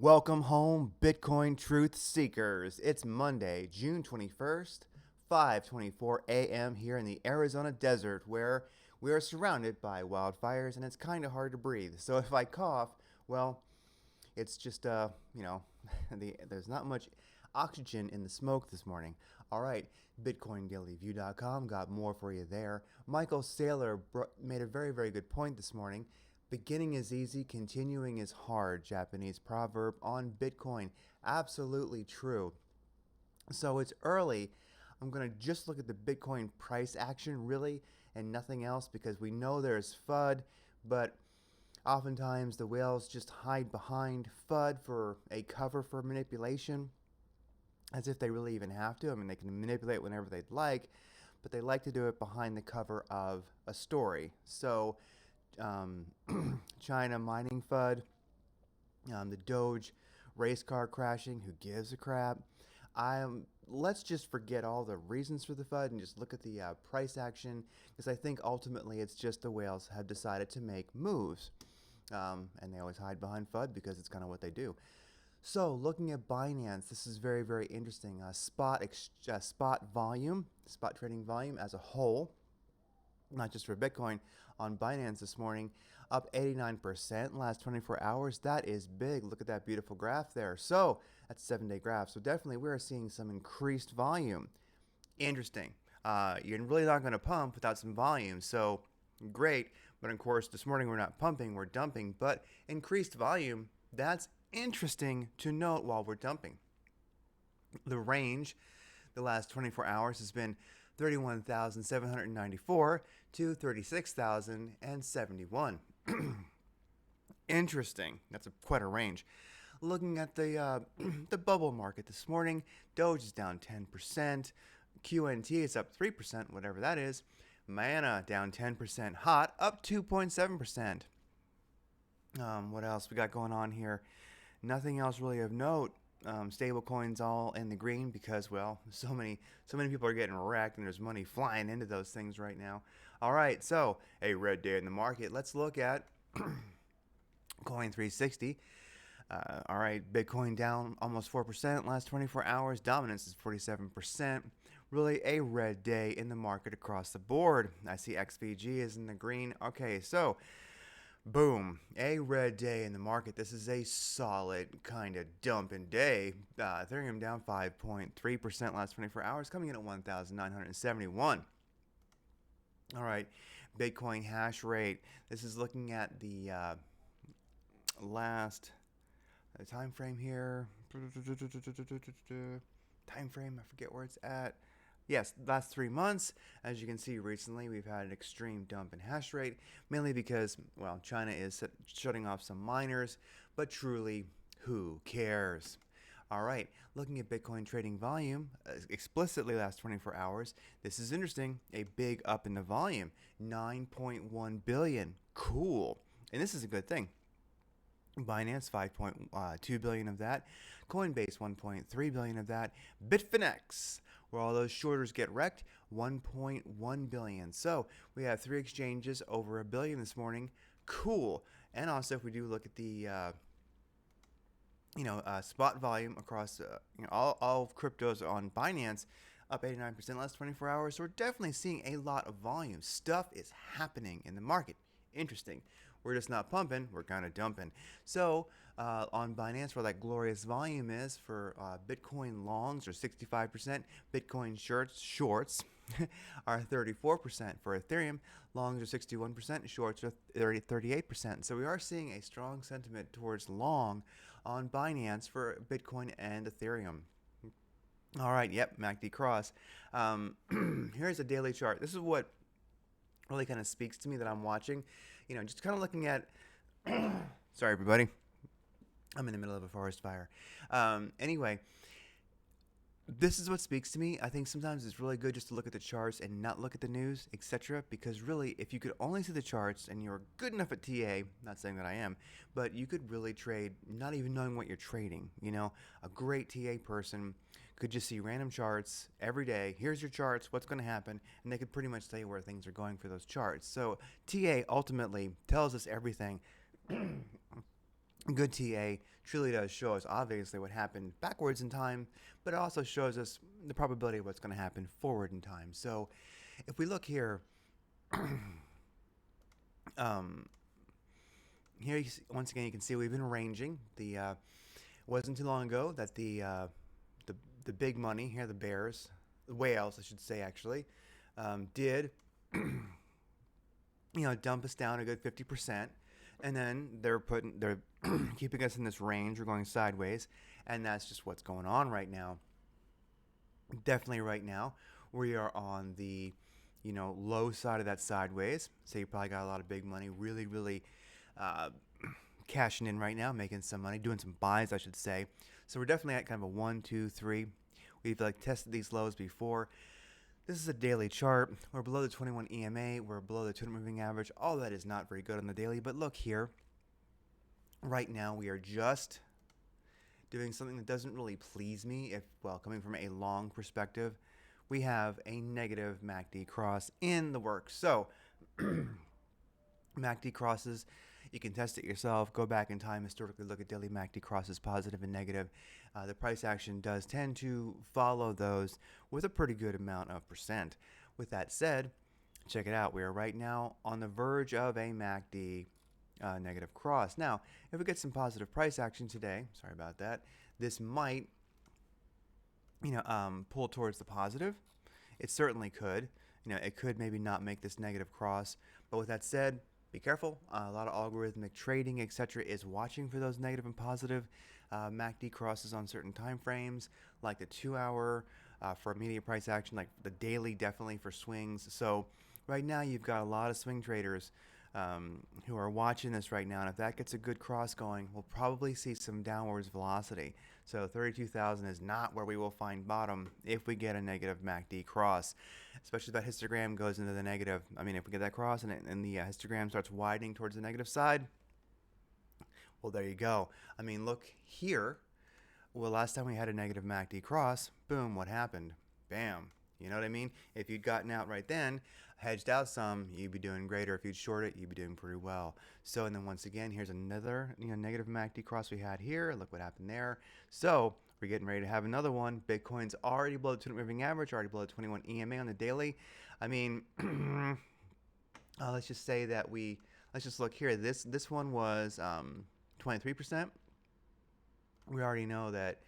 Welcome home, Bitcoin truth seekers. It's Monday, June 21st, 5:24 a.m. here in the Arizona desert where we are surrounded by wildfires and it's kind of hard to breathe. So if I cough, well, it's just there's not much oxygen in the smoke this morning. All right, BitcoinDailyView.com got more for you there. Michael Saylor made a very good point this morning. Beginning is easy, continuing is hard. Japanese proverb on Bitcoin. Absolutely true. So it's early. I'm going to just look at the Bitcoin price action really and nothing else because we know there's FUD, but oftentimes the whales just hide behind FUD for a cover for manipulation as if they really even have to. I mean, they can manipulate whenever they'd like, but they like to do it behind the cover of a story. So China mining FUD, the Doge race car crashing, who gives a crap? Let's just forget all the reasons for the FUD and just look at the price action because I think ultimately it's just the whales have decided to make moves. And they always hide behind FUD because it's kind of what they do. So looking at Binance, this is very interesting. Spot volume, spot trading volume as a whole, not just for Bitcoin, on Binance this morning, up 89% last 24 hours. That is big. Look at that beautiful graph there. So that's a 7-day graph. So definitely we are seeing some increased volume. Interesting. You're really not going to pump without some volume. So great. But of course, this morning we're not pumping, we're dumping. But increased volume, that's interesting to note while we're dumping. The range the last 24 hours has been 31,794 to 36,071. Interesting. That's quite a range. Looking at the the bubble market this morning, Doge is down 10%, QNT is up 3%, whatever that is. Mana down 10%, hot up 2.7%. What else we got going on here? Nothing else really of note. Stable coins all in the green because, well, so many people are getting wrecked and there's money flying into those things right now. All right, so a red day in the market. Let's look at Coin 360. All right, Bitcoin down almost 4% last 24 hours. Dominance is 47%. Really a red day in the market across the board. I see XVG is in the green. Okay, so boom, a red day in the market. This is a solid kind of dumping day. Ethereum down 5.3% last 24 hours, coming in at 1,971. All right, Bitcoin hash rate. This is looking at the last time frame here. Time frame, I forget where it's at. Yes, last 3 months. As you can see, recently we've had an extreme dump in hash rate, mainly because, well, China is shutting off some miners, but truly, who cares? All right, looking at Bitcoin trading volume, explicitly last 24 hours, this is interesting, a big up in the volume, 9.1 billion, cool, and this is a good thing. Binance 5.2 billion of that, Coinbase 1.3 billion of that, Bitfinex, where all those shorters get wrecked, 1.1 billion. So we have 3 exchanges over $1 billion this morning. Cool. And also, if we do look at the spot volume across all cryptos on Binance, up 89% last 24 hours. So we're definitely seeing a lot of volume. Stuff is happening in the market. Interesting. We're just not pumping, we're kind of dumping. So on Binance, where that glorious volume is for Bitcoin longs are 65%, Bitcoin shorts are 34%. For Ethereum, longs are 61%, shorts are 38%. So we are seeing a strong sentiment towards long on Binance for Bitcoin and Ethereum. All right, yep, MACD cross. Here's a daily chart. This is what really kind of speaks to me that I'm watching. Just kind of looking at, sorry, everybody. I'm in the middle of a forest fire. Anyway, this is what speaks to me. I think sometimes it's really good just to look at the charts and not look at the news, etc. Because really, if you could only see the charts and you're good enough at TA, not saying that I am, but you could really trade not even knowing what you're trading. A great TA person could just see random charts every day. Here's your charts, what's going to happen, and they could pretty much tell you where things are going for those charts. So TA ultimately tells us everything Good TA truly does show us obviously what happened backwards in time, but it also shows us the probability of what's going to happen forward in time. So if we look here, um, here once again you can see we've been ranging. Wasn't too long ago that the the big money here, the bears, the whales, I should say actually, did dump us down a good 50%, and then they're keeping us in this range. We're going sideways, and that's just what's going on right now. Definitely right now, we are on the low side of that sideways. So you probably got a lot of big money, really uh, cashing in right now, making some money, doing some buys, I should say. So we're definitely at kind of a 1, 2, 3. We've tested these lows before. This is a daily chart. We're below the 21 EMA. We're below the 200 moving average. All that is not very good on the daily. But look here. Right now, we are just doing something that doesn't really please me. Coming from a long perspective, we have a negative MACD cross in the works. So, MACD crosses, you can test it yourself. Go back in time, historically look at daily MACD crosses, positive and negative. The price action does tend to follow those with a pretty good amount of percent. With that said, check it out. We are right now on the verge of a MACD negative cross. Now, if we get some positive price action today, sorry about that, this might pull towards the positive. It certainly could. It could maybe not make this negative cross. But with that said, be careful. A lot of algorithmic trading, etc., is watching for those negative and positive MACD crosses on certain time frames, like the 2-hour for immediate price action, like the daily definitely for swings. So right now you've got a lot of swing traders who are watching this right now, and if that gets a good cross going, we'll probably see some downwards velocity. So 32,000 is not where we will find bottom if we get a negative MACD cross, especially if that histogram goes into the negative. I mean, if we get that cross and the histogram starts widening towards the negative side, well, there you go. I mean, look here. Well, last time we had a negative MACD cross, boom, what happened? Bam. You know what I mean? If you'd gotten out right then, hedged out some, you'd be doing greater. If you'd short it, you'd be doing pretty well. So, and then once again, here's another negative MACD cross we had here. Look what happened there. So we're getting ready to have another one. Bitcoin's already below the 200 moving average, already below the 21 EMA on the daily. I mean, let's just say that let's just look here. This one was 23%. We already know that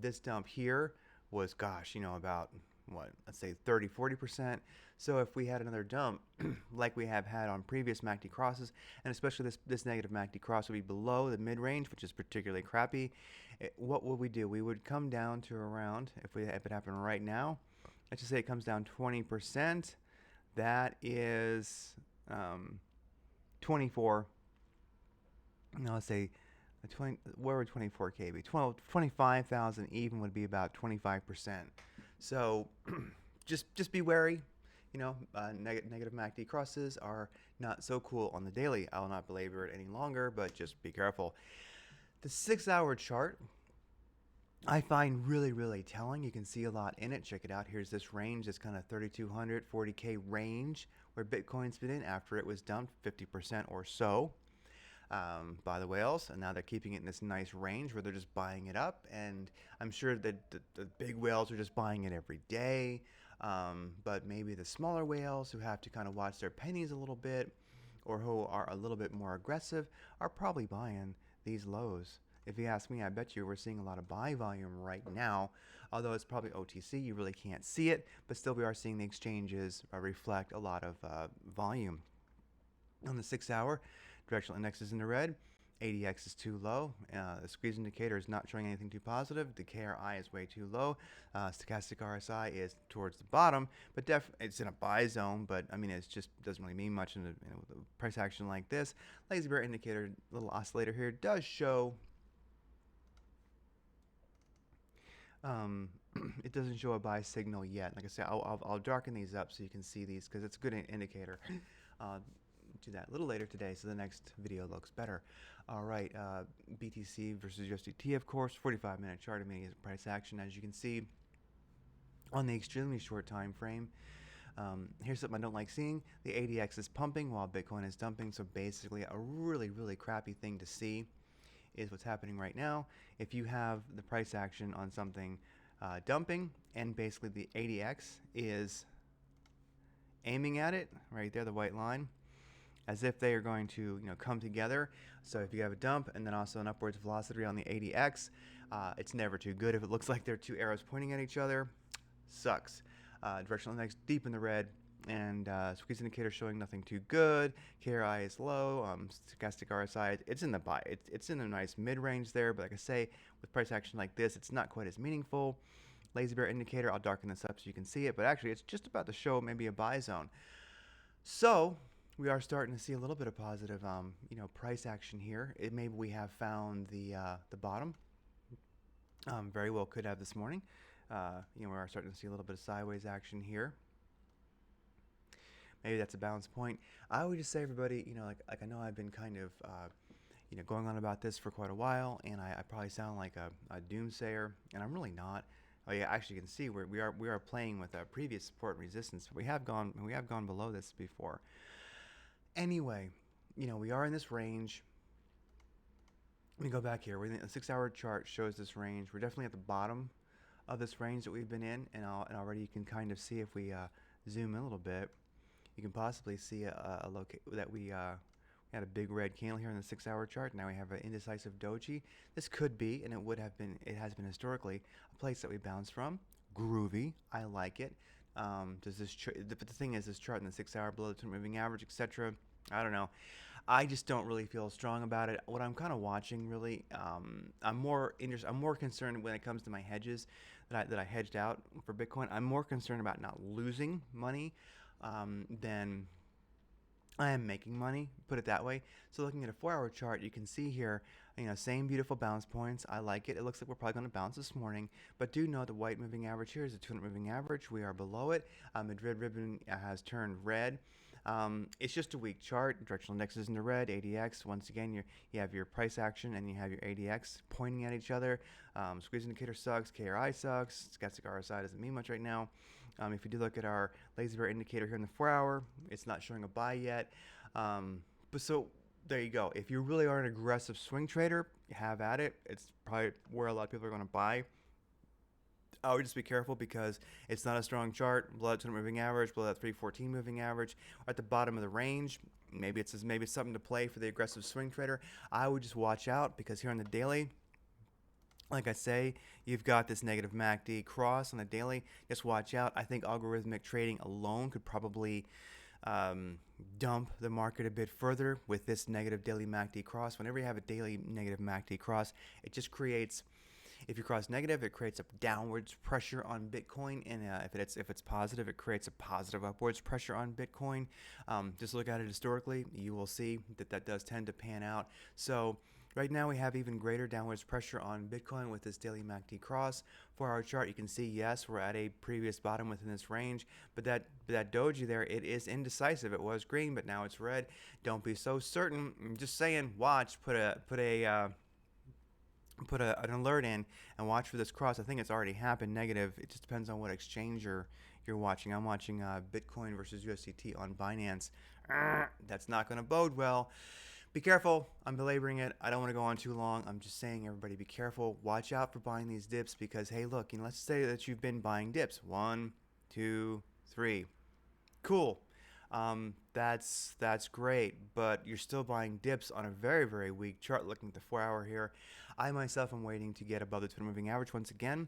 this dump here was, about let's say 30-40%. So if we had another dump like we have had on previous MACD crosses, and especially this negative MACD cross would be below the mid-range, which is particularly crappy, what would we do? We would come down to around, if it happened right now, let's just say it comes down 20%. That is 24. No, let's say where would 24K be? 25,000 even would be about 25%. So just be wary. Negative MACD crosses are not so cool on the daily. I will not belabor it any longer, but just be careful. The 6-hour chart I find really telling. You can see a lot in it. Check it out. Here's this range, this kind of 3,200, 40K range where Bitcoin's been in after it was dumped 50% or so by the whales, and now they're keeping it in this nice range where they're just buying it up. And I'm sure that the big whales are just buying it every day, but maybe the smaller whales who have to kind of watch their pennies a little bit, or who are a little bit more aggressive, are probably buying these lows. If you ask me, I bet you we're seeing a lot of buy volume right now, although it's probably OTC. You really can't see it, but still we are seeing the exchanges reflect a lot of volume. On the 6-hour, directional index is in the red. ADX is too low. The squeeze indicator is not showing anything too positive. The KRI is way too low. Stochastic RSI is towards the bottom, but it's in a buy zone. But I mean, it just doesn't really mean much in a price action like this. Lazy bear indicator, little oscillator here, does show. It doesn't show a buy signal yet. Like I said, I'll darken these up so you can see these because it's a good indicator. Do that a little later today so the next video looks better. All right, BTC versus USDT, of course, 45-minute chart immediate price action. As you can see on the extremely short time frame, here's something I don't like seeing. The ADX is pumping while Bitcoin is dumping, so basically a really crappy thing to see. is what's happening right now. If you have the price action on something dumping, and basically the ADX is aiming at it right there, the white line, as if they are going to come together. So if you have a dump and then also an upwards velocity on the ADX, it's never too good. If it looks like there are two arrows pointing at each other, sucks. Directional index deep in the red, and squeeze indicator showing nothing too good. KRI is low. Stochastic RSI, it's in the buy. It's in a nice mid-range there, but like I say, with price action like this, it's not quite as meaningful. Lazy bear indicator, I'll darken this up so you can see it, but actually it's just about to show maybe a buy zone. So we are starting to see a little bit of positive, price action here. Maybe we have found the bottom. Very well could have this morning. We are starting to see a little bit of sideways action here. Maybe that's a balance point. I would just say, everybody, like I know I've been kind of, going on about this for quite a while, and I probably sound like a doomsayer, and I'm really not. Oh yeah, actually, you can see we are playing with a previous support and resistance. We have gone below this before. Anyway, we are in this range. Let me go back here. The 6-hour chart shows this range. We're definitely at the bottom of this range that we've been in, and already you can kind of see, if we zoom in a little bit, you can possibly see that we had a big red candle here in the 6-hour chart. Now we have an indecisive doji. This could be, and it has been historically, a place that we bounced from. Groovy. I like it. But the thing is, this chart in the 6-hour below the 200 moving average, etc. I don't know. I just don't really feel strong about it. What I'm kind of watching, really, I'm more concerned when it comes to my hedges that I hedged out for Bitcoin. I'm more concerned about not losing money than I am making money, put it that way. So looking at a 4-hour chart, you can see here, same beautiful bounce points. I like it. It looks like we're probably going to bounce this morning, but do know the white moving average here is a 200 moving average. We are below it. Madrid ribbon has turned red. It's just a weak chart. Directional index is in the red. ADX, once again, you have your price action and you have your ADX pointing at each other. Squeeze indicator sucks. KRI sucks. Stochastic RSI doesn't mean much right now. If you do look at our lazy bear indicator here in the 4-hour, it's not showing a buy yet. But so there you go. If you really are an aggressive swing trader, have at it. It's probably where a lot of people are going to buy. I would just be careful because it's not a strong chart. Below that 200 moving average, below that 314 moving average, or at the bottom of the range. Maybe it's something to play for the aggressive swing trader. I would just watch out, because here on the daily, like I say, you've got this negative MACD cross on the daily. Just watch out. I think algorithmic trading alone could probably dump the market a bit further with this negative daily MACD cross. Whenever you have a daily negative MACD cross, it just creates, if you cross negative, it creates a downwards pressure on Bitcoin, and if it's positive, it creates a positive upwards pressure on Bitcoin. Just look at it historically, you will see that does tend to pan out. So right now we have even greater downwards pressure on Bitcoin with this daily MACD cross. 4-hour chart, you can see, yes, we're at a previous bottom within this range, but that doji there, it is indecisive. It was green, but now it's red. Don't be so certain. I'm just saying, watch. Put an alert in and watch for this cross. I think it's already happened negative. It just depends on what exchange you're watching. I'm watching Bitcoin versus USDT on Binance. That's not going to bode well. Be careful. I'm belaboring it. I don't want to go on too long. I'm just saying, everybody, be careful. Watch out for buying these dips, because, hey, look, let's say that you've been buying dips. 1, 2, 3. Cool. That's great, but you're still buying dips on a very, very weak chart. Looking at the 4-hour here, I myself am waiting to get above the 200 moving average once again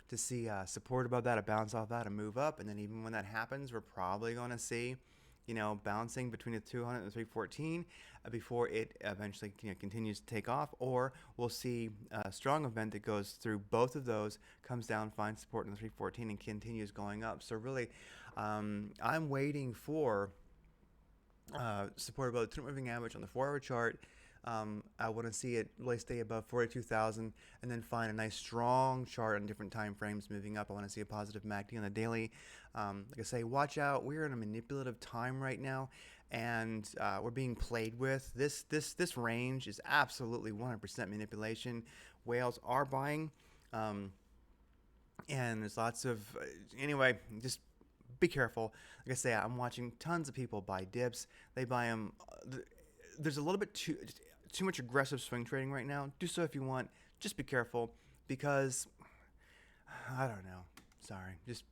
to see support above that, a bounce off that, a move up, and then even when that happens, we're probably going to see bouncing between the 200 and the 314 before it eventually continues to take off, or we'll see a strong event that goes through both of those, comes down, finds support in the 314, and continues going up. So really, I'm waiting for support above the 200 moving average on the 4-hour chart. I want to see it really stay above 42,000 and then find a nice strong chart on different time frames moving up. I want to see a positive MACD on the daily. Like I say, watch out. We're in a manipulative time right now, and we're being played with. This range is absolutely 100% manipulation. Whales are buying, and there's lots of anyway. Just be careful. Like I say, I'm watching tons of people buy dips. They buy them. There's a little bit too much aggressive swing trading right now. Do so if you want. Just be careful because I don't know. Sorry. Just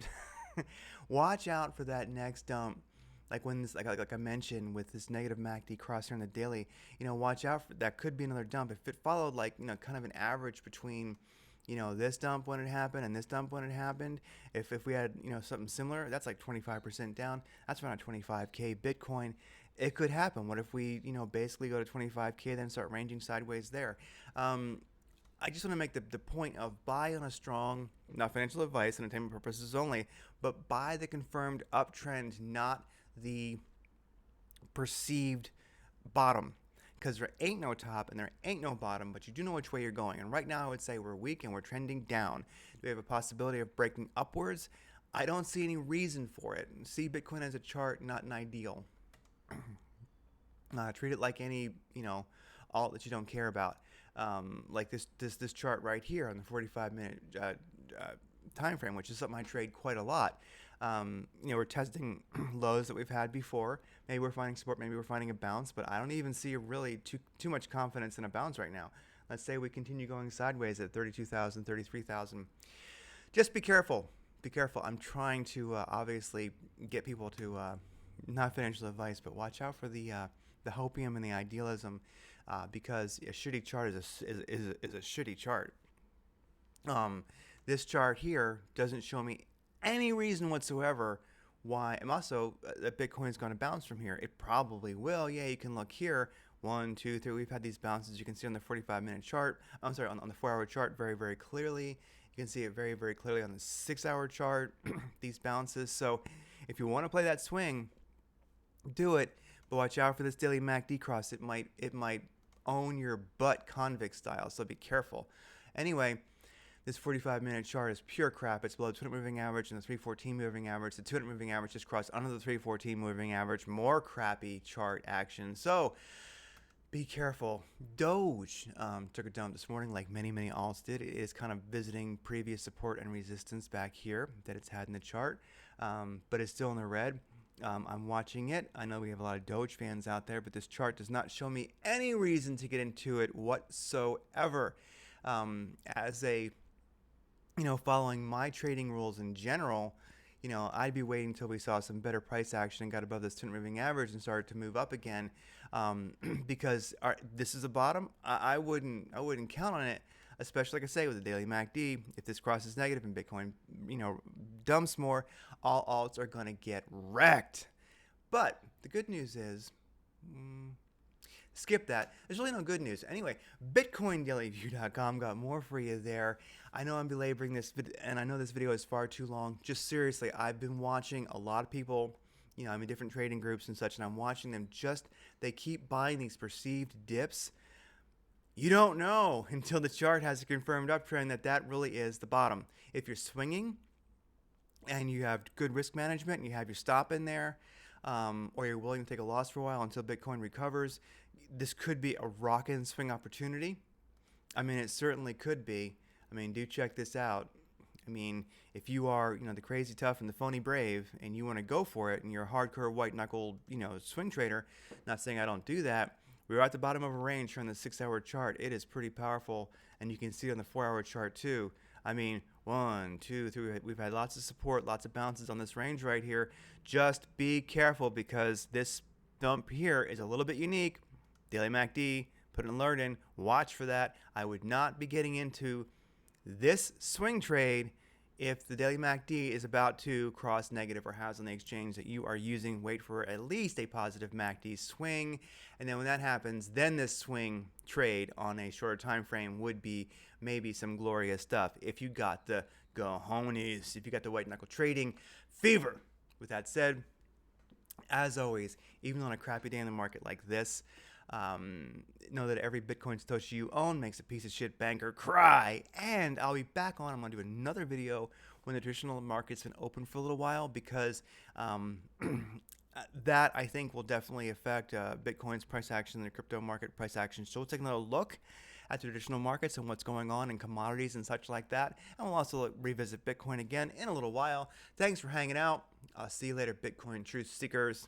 watch out for that next dump. Like when this, like I mentioned, with this negative MACD cross here in the daily, watch out for that. Could be another dump if it followed like kind of an average between, this dump when it happened and this dump when it happened. If we had something similar, that's like 25% down. That's around 25K Bitcoin. It could happen. What if we basically go to 25K then start ranging sideways there? I just want to make the point of buy on a strong, not financial advice, entertainment purposes only, but buy the confirmed uptrend, not the perceived bottom. Because there ain't no top and there ain't no bottom, but you do know which way you're going. And right now I would say we're weak and we're trending down. Do we have a possibility of breaking upwards? I don't see any reason for it. See Bitcoin as a chart, not an ideal. Treat it like any, alt that you don't care about. Like this chart right here on the 45-minute time frame, which is something I trade quite a lot. We're testing lows that we've had before. Maybe we're finding support, maybe we're finding a bounce, but I don't even see really too much confidence in a bounce right now. Let's say we continue going sideways at 32,000, 33,000. Just be careful. Be careful. I'm trying to obviously get people to not financial advice, but watch out for the hopium and the idealism, because a shitty chart is a shitty chart. This chart here doesn't show me any reason whatsoever why. And also, that Bitcoin is going to bounce from here. It probably will. Yeah, you can look here. 1, 2, 3. We've had these bounces. You can see on the 45-minute chart. I'm sorry, on the 4-hour chart very, very clearly. You can see it very, very clearly on the 6-hour chart. These bounces. So, if you want to play that swing, do it. But watch out for this daily MACD cross. It might own your butt convict style. So be careful. Anyway. This 45-minute chart is pure crap. It's below the 200 moving average and the 314 moving average. The 200 moving average just crossed under the 314 moving average. More crappy chart action. So be careful. Doge took a dump this morning like many alts did. It is kind of visiting previous support and resistance back here that it's had in the chart, but it's still in the red. I'm watching it. I know we have a lot of Doge fans out there, but this chart does not show me any reason to get into it whatsoever. As a following my trading rules in general, I'd be waiting until we saw some better price action and got above this 200 moving average and started to move up again, because this is a bottom. I wouldn't count on it, especially like I say with the daily MACD. If this crosses negative and Bitcoin, dumps more, all alts are going to get wrecked. But the good news is, skip that. There's really no good news. Anyway, BitcoinDailyView.com got more for you there. I know I'm belaboring this, and I know this video is far too long. Just seriously, I've been watching a lot of people, I'm in different trading groups and such, and I'm watching them they keep buying these perceived dips. You don't know until the chart has a confirmed uptrend that really is the bottom. If you're swinging and you have good risk management and you have your stop in there, or you're willing to take a loss for a while until Bitcoin recovers, this could be a rocket and swing opportunity. I mean, it certainly could be. I mean, do check this out. I mean, if you are, the crazy tough and the phony brave, and you want to go for it, and you're a hardcore white knuckle, swing trader, not saying I don't do that. We're at the bottom of a range here on the 6-hour chart. It is pretty powerful, and you can see it on the 4-hour chart too. I mean, 1, 2, 3. We've had lots of support, lots of bounces on this range right here. Just be careful because this dump here is a little bit unique. Daily MACD, put an alert in, watch for that. I would not be getting into this swing trade if the daily MACD is about to cross negative or has on the exchange that you are using. Wait for at least a positive MACD swing, and then when that happens, then this swing trade on a shorter time frame would be maybe some glorious stuff if you got the cojones, if you got the white knuckle trading fever. With that said, as always, even on a crappy day in the market like this, know that every Bitcoin Satoshi you own makes a piece of shit banker cry. And I'll be back on. I'm going to do another video when the traditional market's been open for a little while, because that I think will definitely affect Bitcoin's price action and the crypto market price action. So we'll take another look at the traditional markets and what's going on in commodities and such like that. And we'll also revisit Bitcoin again in a little while. Thanks for hanging out. I'll see you later, Bitcoin truth seekers.